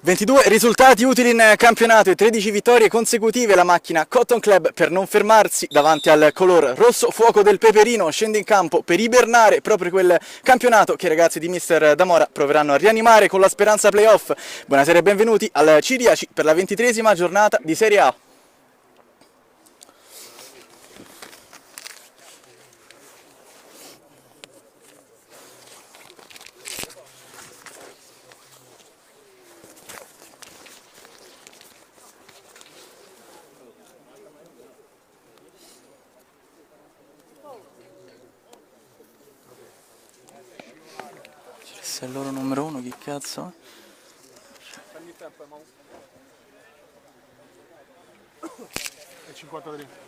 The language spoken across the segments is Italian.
22 risultati utili in campionato e 13 vittorie consecutive la macchina Cotton Club per non fermarsi davanti al color rosso fuoco del Peperino. Scende in campo per ibernare proprio quel campionato che i ragazzi di Mister D'Amora proveranno a rianimare con la speranza playoff. Buonasera e benvenuti al Ciriaci per la 23esima giornata di Serie A. Se è il loro numero uno, chi cazzo? È 53.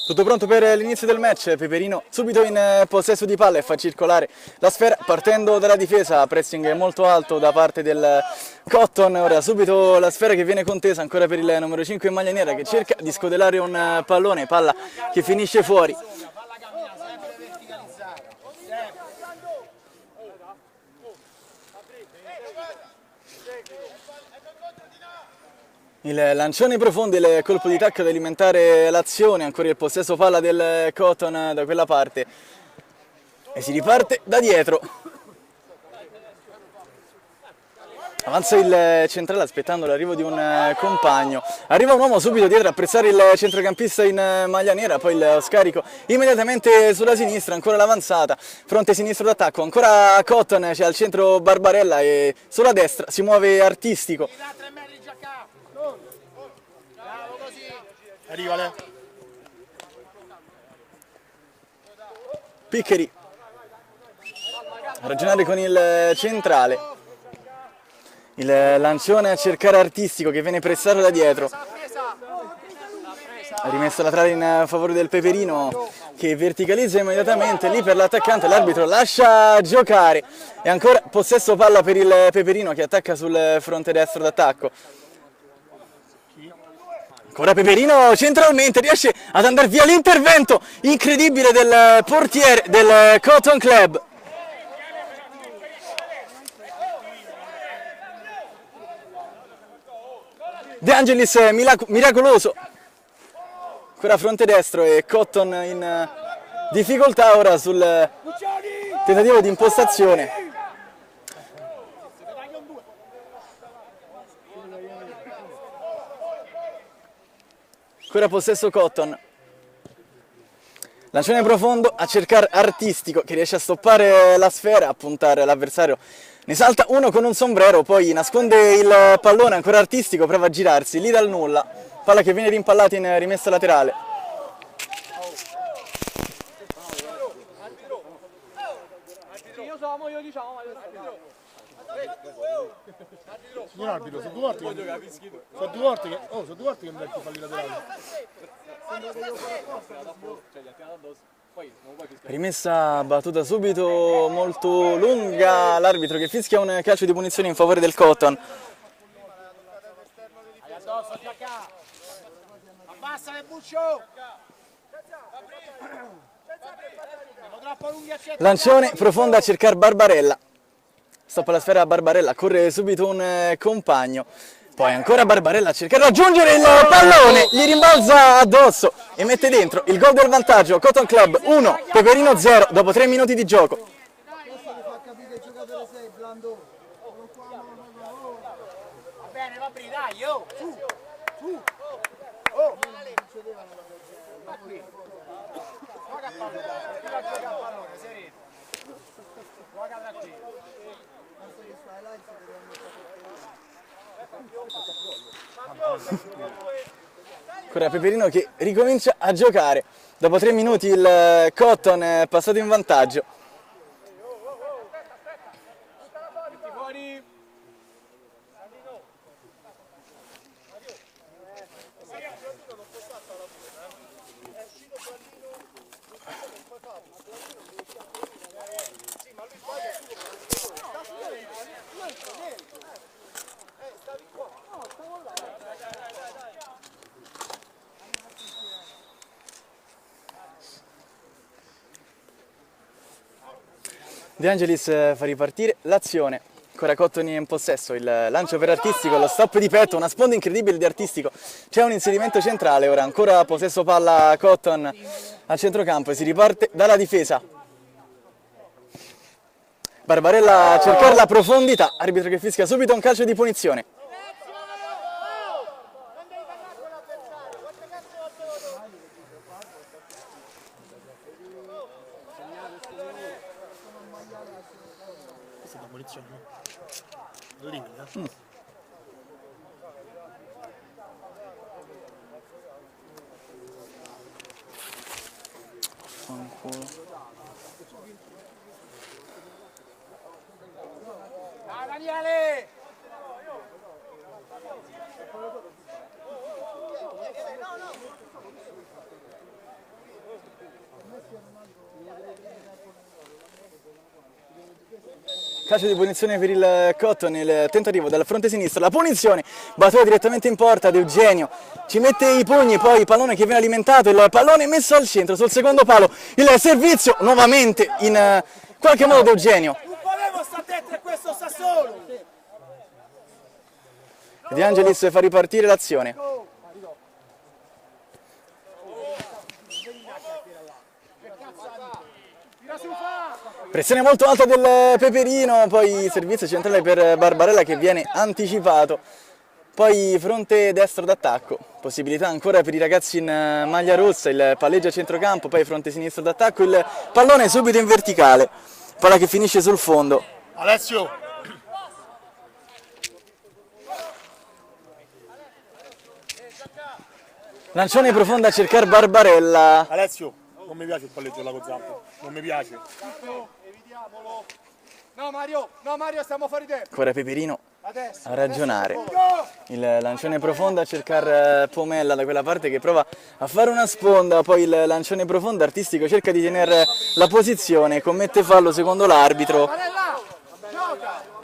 Tutto pronto per l'inizio del match, Peperino subito in possesso di palla e fa circolare la sfera partendo dalla difesa, pressing molto alto da parte del Cotton. Ora subito la sfera che viene contesa ancora per il numero 5 in maglia nera che cerca di scodellare un pallone, palla che finisce fuori. Il lancione profondo, il colpo di tacco ad alimentare l'azione, ancora il possesso palla del Cotton da quella parte e si riparte da dietro. Avanza il centrale aspettando l'arrivo di un compagno, arriva un uomo subito dietro a pressare il centrocampista in maglia nera, poi il scarico immediatamente sulla sinistra, ancora l'avanzata, fronte sinistro d'attacco, ancora Cotton, c'è al centro Barbarella e sulla destra si muove Artistico. Arriva lei. Piccheri a ragionare con il centrale, il lancione a cercare Artistico che viene pressato da dietro, ha rimesso la trave in favore del Peperino che verticalizza immediatamente lì per l'attaccante, l'arbitro lascia giocare e ancora possesso palla per il Peperino che attacca sul fronte destro d'attacco. Ancora Peperino centralmente riesce ad andare via l'intervento incredibile del portiere del Cotton Club. De Angelis miracoloso. Ancora fronte destro e Cotton in difficoltà ora sul tentativo di impostazione. Ancora possesso Cotton, lancione profondo a cercare Artistico che riesce a stoppare la sfera, a puntare l'avversario, ne salta uno con un sombrero, poi nasconde il pallone, ancora Artistico, prova a girarsi, lì dal nulla, palla che viene rimpallata in rimessa laterale. Signor arbitro, sono 2 volte che mi metto falli laterali. Rimessa battuta subito molto lunga, l'arbitro che fischia un calcio di punizione in favore del Cotton. Lancione profondo a cercare Barbarella. Stoppa la sfera a Barbarella, corre subito un compagno, poi ancora Barbarella a cercare di raggiungere il pallone, gli rimbalza addosso e mette dentro il gol del vantaggio. Cotton Club 1, Peperino 0 dopo 3 minuti di gioco. Va bene, va bene, dai, oh, su. Oh. Va qui. Gioca a pallone, sereno. Gioca da qui. Ancora Peperino che ricomincia a giocare. Dopo 3 minuti il Cotton è passato in vantaggio. De Angelis fa ripartire l'azione. Ancora Cottoni in possesso, il lancio per Artistico, lo stop di petto, una sponda incredibile di Artistico. C'è un inserimento centrale, ora ancora possesso palla Cotton al centrocampo e si riparte dalla difesa. Barbarella a cercare la profondità, arbitro che fischia subito un calcio di punizione. Questa è la munizione, no? Al limite, Dai Daniele! Calcio di punizione per il Cotton, il tentativo dal fronte sinistro, la punizione, battuta direttamente in porta, De Eugenio ci mette i pugni, poi il pallone che viene alimentato, il pallone messo al centro sul secondo palo, il servizio nuovamente in qualche modo De Eugenio. Non volevo sta dentro e questo sta solo! De Angelis fa ripartire l'azione. Pressione molto alta del Peperino, poi servizio centrale per Barbarella che viene anticipato. Poi fronte destro d'attacco, possibilità ancora per i ragazzi in maglia rossa, il palleggio a centrocampo, poi fronte sinistro d'attacco, il pallone subito in verticale, palla che finisce sul fondo. Alessio! Lancione profondo a cercare Barbarella. Alessio! Non mi piace il palleggio là con Zampa, non mi piace. Evitiamolo! No Mario, stiamo fuori tempo! Ancora Peperino Adesso! a ragionare. Il lancione profondo a cercare Pomella da quella parte che prova a fare una sponda, poi il lancione profondo Artistico cerca di tenere la posizione, commette fallo secondo l'arbitro. Barbarella! Gioca!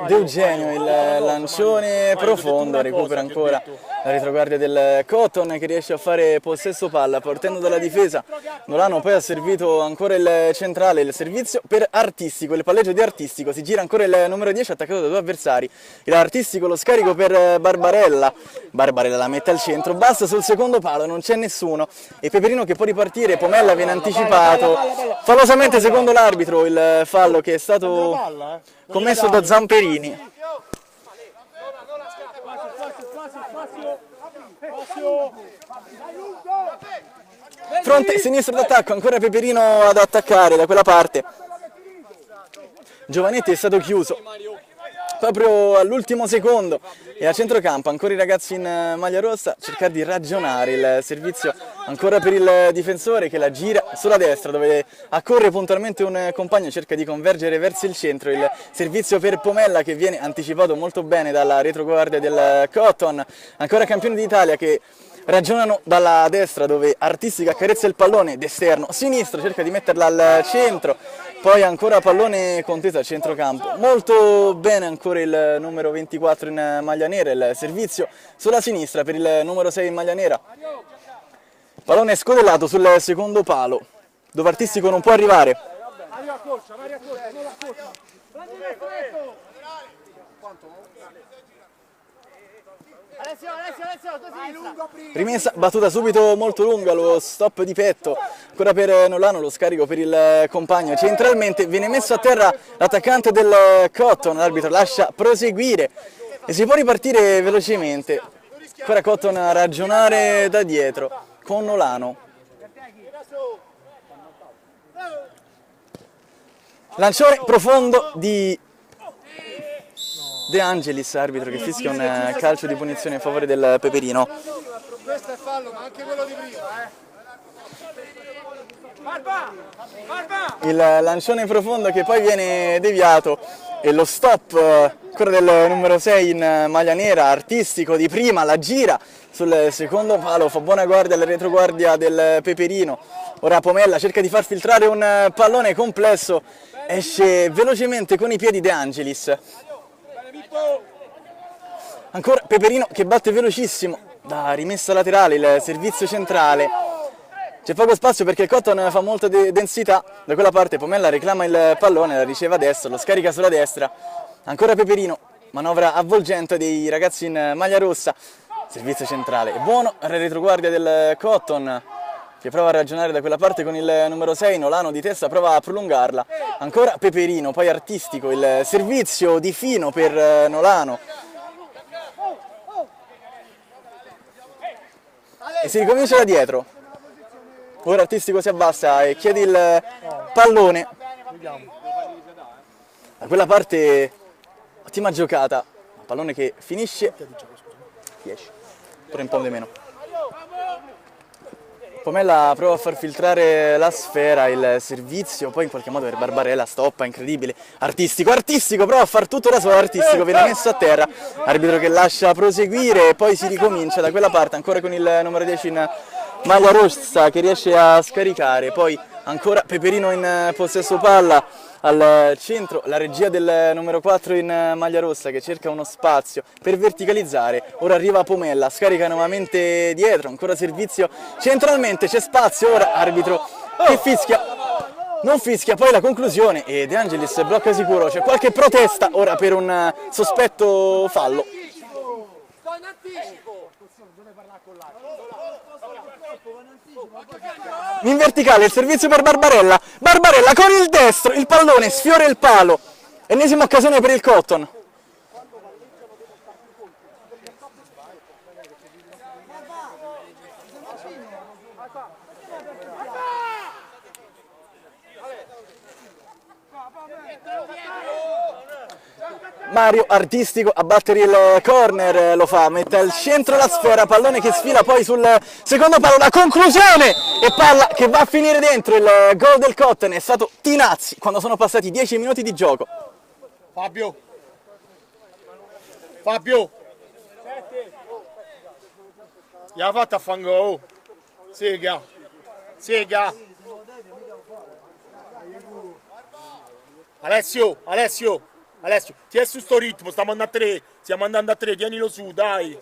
De Eugenio, il lancione profondo, recupera ancora la retroguardia del Cotton che riesce a fare possesso palla partendo dalla difesa. Nolano poi ha servito ancora il centrale, il servizio per Artistico, il palleggio di Artistico, si gira ancora il numero 10 attaccato da due avversari. Il Artistico, lo scarico per Barbarella, Barbarella la mette al centro, basta sul secondo palo, non c'è nessuno e Peperino che può ripartire, Pomella viene anticipato, fallosamente secondo l'arbitro il fallo che è stato commesso da Zamperini. Fronte sinistro d'attacco, ancora Peperino ad attaccare da quella parte. Giovanetti è stato chiuso proprio all'ultimo secondo e a centrocampo ancora i ragazzi in maglia rossa cercare di ragionare, il servizio ancora per il difensore che la gira sulla destra dove accorre puntualmente un compagno, cerca di convergere verso il centro, il servizio per Pomella che viene anticipato molto bene dalla retroguardia del Cotton, ancora campioni d'Italia che ragionano dalla destra dove Artistica accarezza il pallone d'esterno, sinistro cerca di metterla al centro, poi ancora pallone conteso a centrocampo, molto bene ancora il numero 24 in maglia nera, il servizio sulla sinistra per il numero 6 in maglia nera, pallone scodellato sul secondo palo dove Artistico non può arrivare. Mario accorcia, non l'accorcia. Alessio, tu sinistra. Rimessa, battuta subito molto lunga, lo stop di petto, ancora per Nolano, lo scarico per il compagno, centralmente viene messo a terra l'attaccante del Cotton, l'arbitro lascia proseguire e si può ripartire velocemente, ancora Cotton a ragionare da dietro con Nolano. Lancione profondo di De Angelis, arbitro che fischia un calcio di punizione in favore del Peperino. Questo è fallo, ma anche quello di prima, Barba! Il lancione profondo che poi viene deviato e lo stop ancora del numero 6 in maglia nera, Artistico di prima, la gira sul secondo palo, fa buona guardia alla retroguardia del Peperino. Ora Pomella cerca di far filtrare un pallone complesso, esce velocemente con i piedi De Angelis. Ancora Peperino che batte velocissimo da rimessa laterale, il servizio centrale, C'è poco spazio perché il Cotton fa molta densità. Da quella parte Pomella reclama il pallone, la riceve a destra, lo scarica sulla destra. Ancora Peperino, manovra avvolgente dei ragazzi in maglia rossa. Servizio centrale, buono, retroguardia del Cotton che prova a ragionare da quella parte con il numero 6, Nolano di testa prova a prolungarla. Ancora Peperino, poi Artistico, il servizio di fino per Nolano. E si ricomincia da dietro. Ora Artistico si abbassa e chiede il pallone. Da quella parte ottima giocata, pallone che finisce 10, pure un po' di meno. Pomella prova a far filtrare la sfera, il servizio, poi in qualche modo per Barbarella stoppa, incredibile. Artistico, prova a far tutto da solo, Artistico viene messo a terra, arbitro che lascia proseguire e poi si ricomincia da quella parte, ancora con il numero 10 in maglia rossa che riesce a scaricare, poi ancora Peperino in possesso palla. Al centro la regia del numero 4 in maglia rossa che cerca uno spazio per verticalizzare. Ora arriva Pomella, scarica nuovamente dietro, ancora servizio centralmente, c'è spazio, ora arbitro che fischia, non fischia, poi la conclusione e De Angelis blocca sicuro, c'è qualche protesta ora per un sospetto fallo. In verticale il servizio per Barbarella, Barbarella con il destro, il pallone sfiora il palo, ennesima occasione per il Cotton. Mario Artistico a battere il corner, lo fa, mette al centro la sfera, pallone che sfila poi sul secondo palo, la conclusione e palla che va a finire dentro. Il gol del Cotton è stato Tinazzi quando sono passati 10 minuti di gioco. Fabio, gli ha fatto a fango, oh. Sega, Alessio, ti è su sto ritmo, stiamo andando a tre, tienilo su, dai.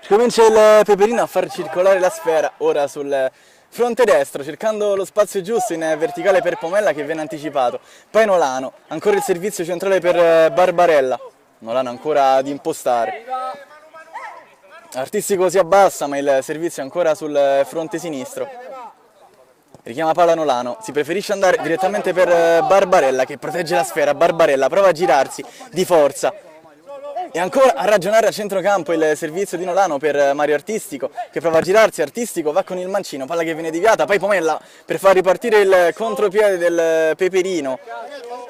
Comincia il Peperino a far circolare la sfera, ora sul fronte destro, cercando lo spazio giusto in verticale per Pomella che viene anticipato. Poi Nolano, ancora il servizio centrale per Barbarella. Nolano ancora ad impostare. Artistico si abbassa ma il servizio è ancora sul fronte sinistro. Richiama palla Nolano, si preferisce andare direttamente per Barbarella che protegge la sfera. Barbarella prova a girarsi di forza e ancora a ragionare a centrocampo il servizio di Nolano per Mario Artistico che prova a girarsi. Artistico va con il mancino, palla che viene deviata, poi Pomella per far ripartire il contropiede del Peperino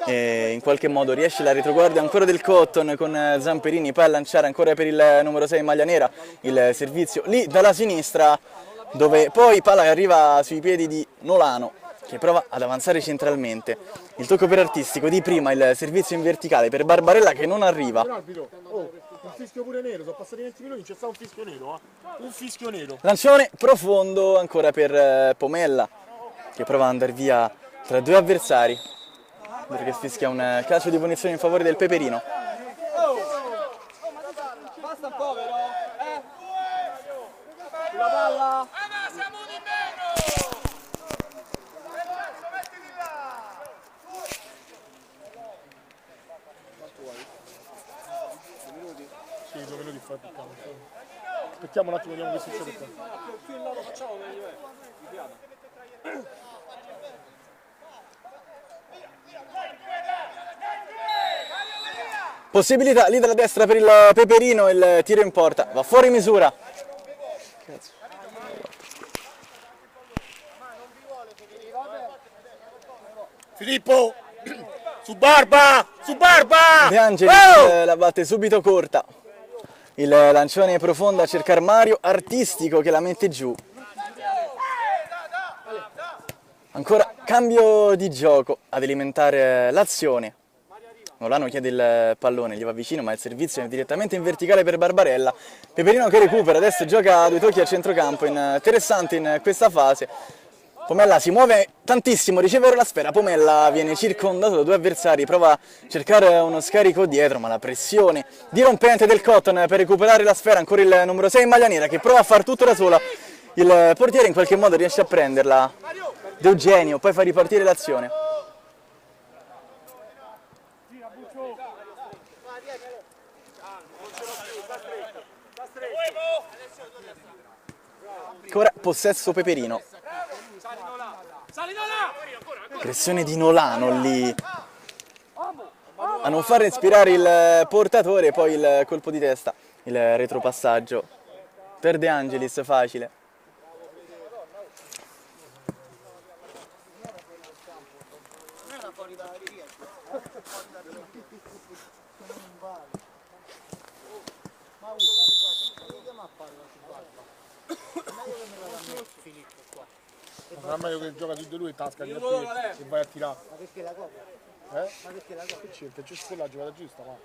e in qualche modo riesce la retroguardia ancora del Cotton con Zamperini, poi a lanciare ancora per il numero 6 in maglia nera, il servizio lì dalla sinistra dove poi palla arriva sui piedi di Nolano che prova ad avanzare centralmente. Il tocco per Artistico di prima, il servizio in verticale per Barbarella che non arriva. Oh, un fischio pure nero, sono passati 20 minuti, c'è stato un fischio nero, un fischio nero. Lancione profondo ancora per Pomella che prova ad andare via tra due avversari, perché fischia un calcio di punizione in favore del Peperino. Basta un po' però, la palla! Siamo di meno! Sì, 2 minuti fa il campo. Aspettiamo un attimo, vediamo che succede qua. Più in là lo facciamo meglio è. Possibilità lì dalla destra per il Peperino, il tiro in porta, va fuori misura. Filippo! Su Barba! De Angelis la batte subito corta. Il lancione profondo a cercare Mario Artistico che la mette giù. Ancora cambio di gioco ad alimentare l'azione. Nolano chiede il pallone, gli va vicino ma il servizio è direttamente in verticale per Barbarella. Peperino che recupera, adesso gioca a 2 tocchi a centrocampo, interessante in questa fase. Pomella si muove tantissimo, riceve ora la sfera, Pomella viene circondato da due avversari, prova a cercare uno scarico dietro, ma la pressione dirompente del Cotton per recuperare la sfera, ancora il numero 6 in maglia nera che prova a far tutto da sola, il portiere in qualche modo riesce a prenderla, De Eugenio poi fa ripartire l'azione. Ancora possesso Peperino. Pressione di Nolano lì a non far respirare il portatore, poi il colpo di testa, il retropassaggio per De Angelis facile. Sarà meglio che gioca su di lui in tasca e vai a tirare. Ma perché la copa? Ma perché la copa? certo, c'è quella giocata giusta, ma.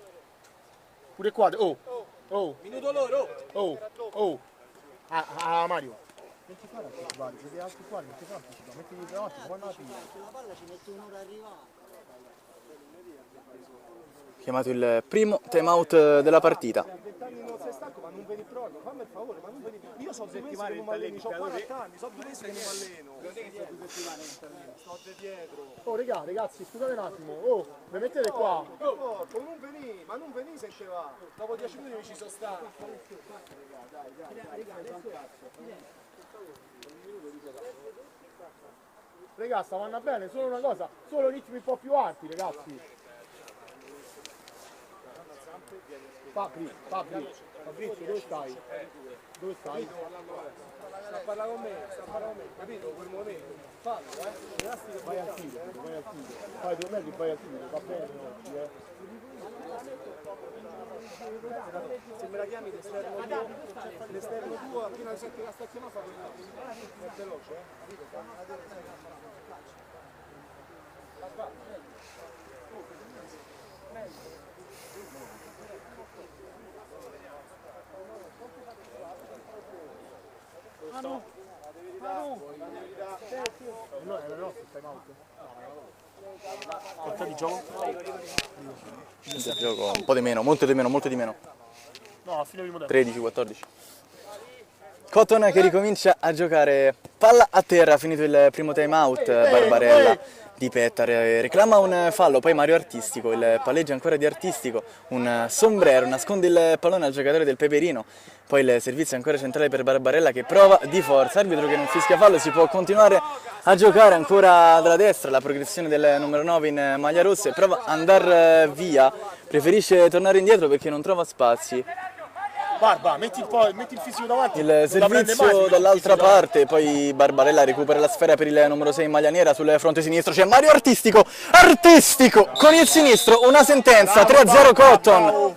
Pure qua, Minuto loro. Mario. Metti qua l'anticipare, se ti altri qua, metti qua l'anticipare, metti davanti, quando la tira. La palla ci mette un'ora a arrivare. Chiamato il primo time out della partita. 20 anni non sei stanco, ma non vedi proprio. Fammi il favore, ma non vedi. Io so 2 mesi che non mi alleno, ho 40 anni, so 2 mesi che non mi alleno. Sto dietro. Oh ragazzi, scusate un attimo, mi mettete qua. Non veni, ma non veni se te va. Dopo 10 minuti ci sono stato. Raga, sta vanno bene, solo una cosa, solo ritmi un po' più alti, ragazzi. Fabrizio, dove stai? Dove stai? Sta a parlare con me, capito? Quel momento. Fallo, Vai al tiro. Fai 2 metri, vai al tiro, va bene oggi, Se me la chiami l'esterno tuo, appena senti la sta chiamando fa è veloce, No, è la nostra, stai out. Quanto di gioco? Il gioco un po' di meno, molto di meno. No, a fine primo tempo. 13-14. Cotton che ricomincia a giocare palla a terra, finito il primo time out, Barbarella di Petta reclama un fallo, poi Mario Artistico, il palleggio ancora di Artistico, un sombrero, nasconde il pallone al giocatore del Peperino, poi il servizio ancora centrale per Barbarella che prova di forza, arbitro che non fischia fallo, si può continuare a giocare ancora dalla destra, la progressione del numero 9 in maglia rossa e prova ad andare via, preferisce tornare indietro perché non trova spazi. Barba, metti il fisico davanti. Il servizio dall'altra parte, poi Barbarella recupera la sfera per il numero 6 in maglia nera, sul fronte sinistro c'è Mario Artistico con il sinistro, una sentenza, 3-0 Cotton.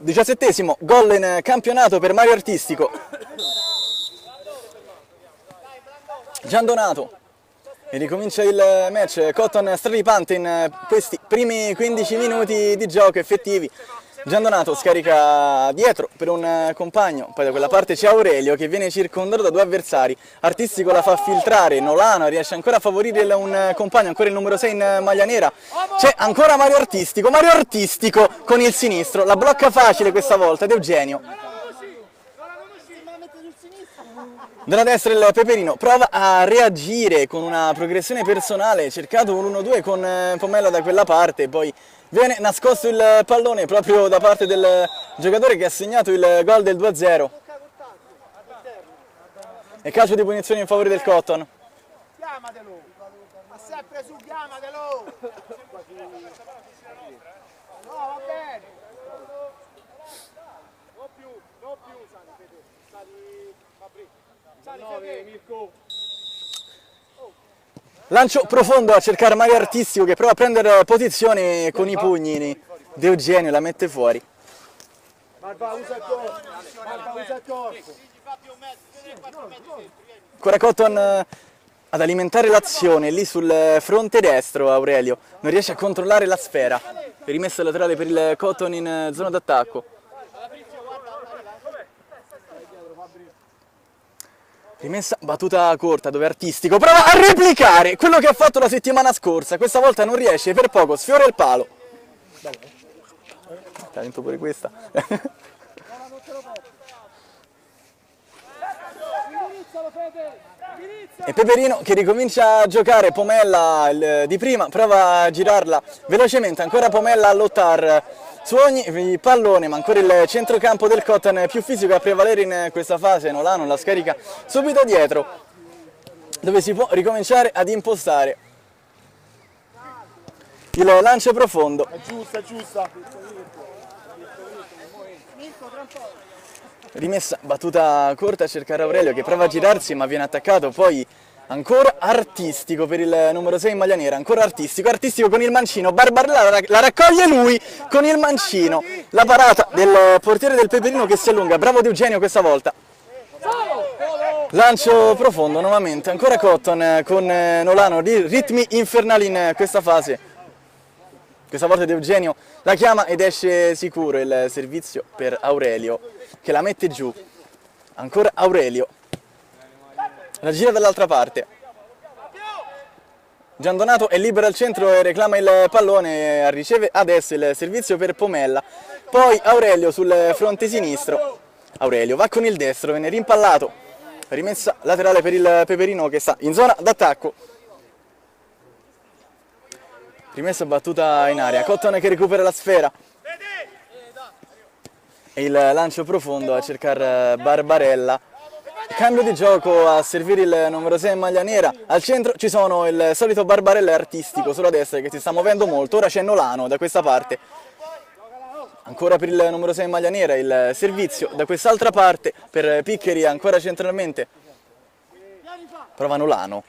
Diciassettesimo gol in campionato per Mario Artistico. Giandonato e ricomincia il match, Cotton straripante in questi primi 15 minuti di gioco effettivi. Giandonato scarica dietro per un compagno, poi da quella parte c'è Aurelio che viene circondato da due avversari, Artistico la fa filtrare, Nolano riesce ancora a favorire un compagno, ancora il numero 6 in maglia nera, c'è ancora Mario Artistico con il sinistro, la blocca facile questa volta ed Eugenio. Dalla destra il Peperino prova a reagire con una progressione personale, cercato un 1-2 con Pomella da quella parte, poi viene nascosto il pallone proprio da parte del giocatore che ha segnato il gol del 2-0. E calcio di punizione in favore del Cotton. Chiamatelo! Ma sempre su, chiamatelo! No, va bene! Non più, Sali Fabrizio. Sali Mirko. Lancio profondo a cercare Mario Artistico che prova a prendere posizione con i pugni. De Eugenio la mette fuori. Barba, usa il corpo. Barba, usa il corpo. Ancora Cotton ad alimentare l'azione lì sul fronte destro. Aurelio non riesce a controllare la sfera. Rimessa laterale per il Cotton in zona d'attacco. Rimessa battuta corta dove Artistico prova a replicare quello che ha fatto la settimana scorsa. Questa volta non riesce, per poco sfiora il palo. Talento pure questa. E Peperino che ricomincia a giocare. Pomella di prima prova a girarla velocemente, ancora Pomella a lottare su ogni pallone, ma ancora il centrocampo del Cotton più fisico a prevalere in questa fase. Nolano la scarica subito dietro, dove si può ricominciare ad impostare il lancio profondo. È giusta, è giusta. Rimessa battuta corta a cercare Aurelio che prova a girarsi ma viene attaccato. Poi ancora Artistico per il numero 6 in maglia nera, ancora Artistico con il mancino. Barbarella la raccoglie lui con il mancino. La parata del portiere del Peperino che si allunga, bravo De Eugenio questa volta. Lancio profondo nuovamente, ancora Cotton con Nolano, ritmi infernali in questa fase. Questa volta De Eugenio la chiama ed esce sicuro. Il servizio per Aurelio che la mette giù. Ancora Aurelio. La gira dall'altra parte. Giandonato è libero al centro e reclama il pallone. Riceve adesso il servizio per Pomella. Poi Aurelio sul fronte sinistro. Aurelio va con il destro, viene rimpallato. Rimessa laterale per il Peperino che sta in zona d'attacco. Rimessa battuta in aria, Cotton che recupera la sfera. E il lancio profondo a cercare Barbarella. Cambio di gioco a servire il numero 6 in maglia nera. Al centro ci sono il solito Barbarella e Artistico sulla destra che si sta muovendo molto. Ora c'è Nolano da questa parte. Ancora per il numero 6 in maglia nera il servizio da quest'altra parte per Piccheri ancora centralmente. Prova Nolano.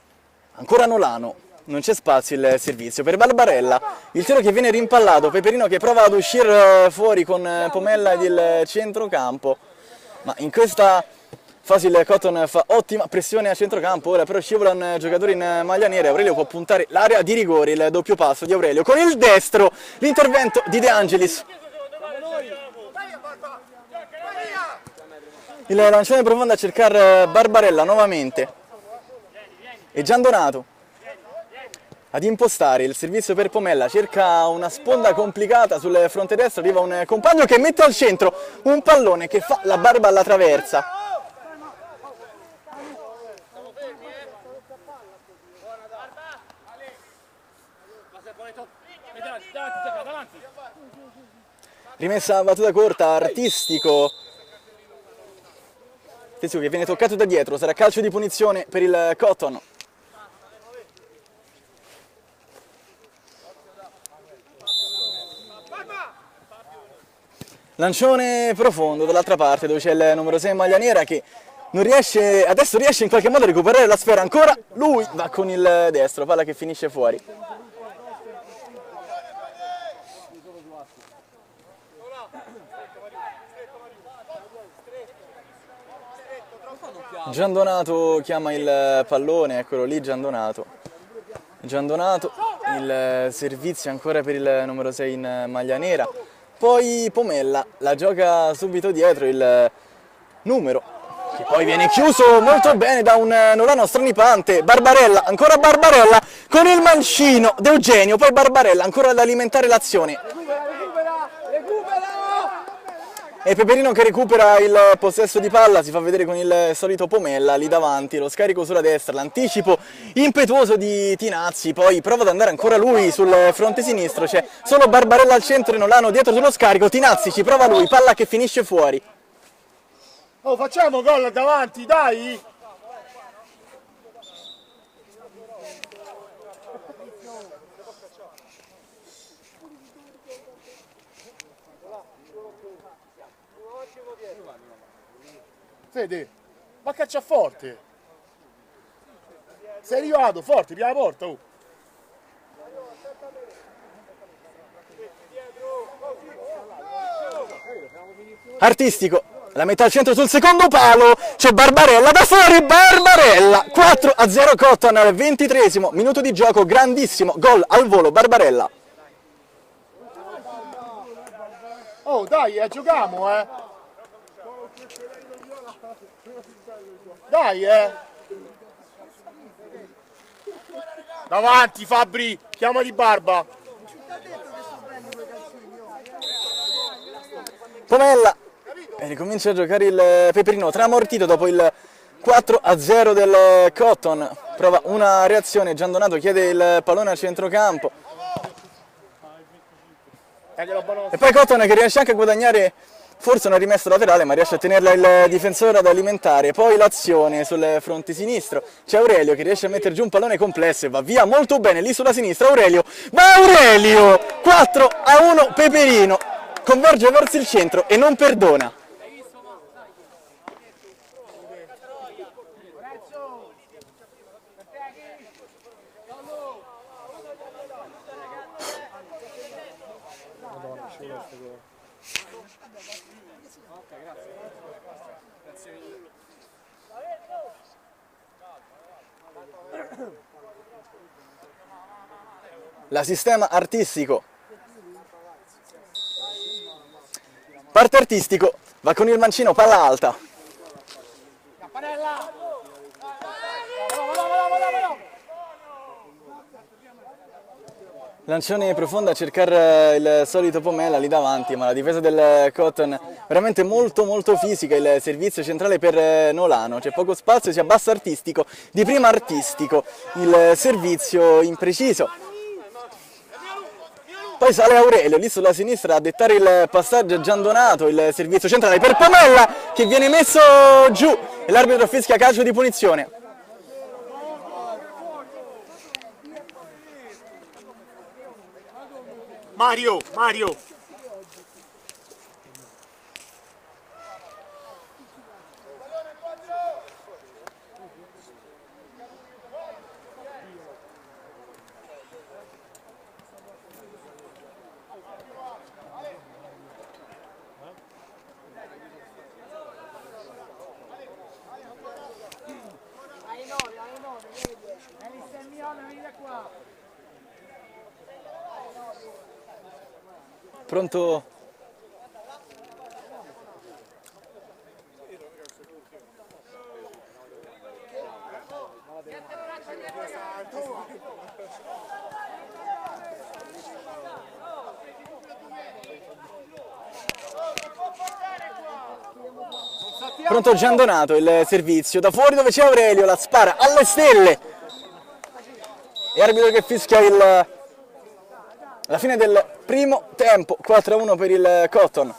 Ancora Nolano. Non c'è spazio il servizio per Barbarella, il tiro che viene rimpallato, Peperino che prova ad uscire fuori con Pomella ed il centrocampo, ma in questa fase il Cotton fa ottima pressione a centrocampo. Ora però scivola un giocatore in maglia nera. Aurelio può puntare l'area di rigore, il doppio passo di Aurelio con il destro, l'intervento di De Angelis. Il lancione profondo a cercare Barbarella nuovamente e Giandonato ad impostare il servizio per Pomella, cerca una sponda complicata sul fronte destro, arriva un compagno che mette al centro un pallone che fa la barba alla traversa. Rimessa battuta corta, Artistico che viene toccato da dietro, sarà calcio di punizione per il Cotton. Lancione profondo dall'altra parte dove c'è il numero 6 in maglia nera che non riesce, adesso riesce in qualche modo a recuperare la sfera, ancora lui va con il destro, palla che finisce fuori. Giandonato chiama il pallone, eccolo lì Giandonato. Giandonato, il servizio ancora per il numero 6 in maglia nera. Poi Pomella la gioca subito dietro il numero, che poi viene chiuso molto bene da un Nolano stranipante. Barbarella, ancora Barbarella con il mancino, De Eugenio, poi Barbarella ancora ad alimentare l'azione. E Peperino che recupera il possesso di palla, si fa vedere con il solito Pomella lì davanti, lo scarico sulla destra, l'anticipo impetuoso di Tinazzi, poi prova ad andare ancora lui sul fronte sinistro, c'è solo Barbarella al centro e Nolano dietro sullo scarico, Tinazzi ci prova lui, palla che finisce fuori. Oh, facciamo gol davanti, dai! Fede, ma caccia forte! Sei arrivato forte, più la porta, oh! Artistico, la mette al centro sul secondo palo, c'è Barbarella da fuori, Barbarella, 4-0 Cotton al 23esimo minuto di gioco, grandissimo gol al volo, Barbarella. Oh dai, giochiamo, Dai, Davanti, Fabri, chiama di Barba. Pomella, e ricomincia a giocare il Peperino, tramortito dopo il 4-0 del Cotton, prova una reazione, Giandonato chiede il pallone a centrocampo. E poi Cotton che riesce anche a guadagnare forse una rimessa laterale, ma riesce a tenerla il difensore ad alimentare. Poi l'azione sul fronte sinistro, c'è Aurelio che riesce a mettere giù un pallone complesso e va via molto bene lì sulla sinistra. Aurelio, va Aurelio, 4-1 Peperino, converge verso il centro e non perdona. La sistema artistico, parte artistico, va con il mancino, palla alta. Lancione profondo a cercare il solito Pomella lì davanti, ma la difesa del Cotton veramente molto fisica, il servizio centrale per Nolano, c'è poco spazio, si abbassa artistico, di prima artistico, il servizio impreciso. Poi sale Aurelio lì sulla sinistra a dettare il passaggio a Giandonato, il servizio centrale per Pomella che viene messo giù e l'arbitro fischia calcio di punizione. Mario. Pronto? Pronto Giandonato, il servizio da fuori dove c'è Aurelio, la spara alle stelle. E arbitro che fischia la fine del primo tempo, 4-1 per il Cotton.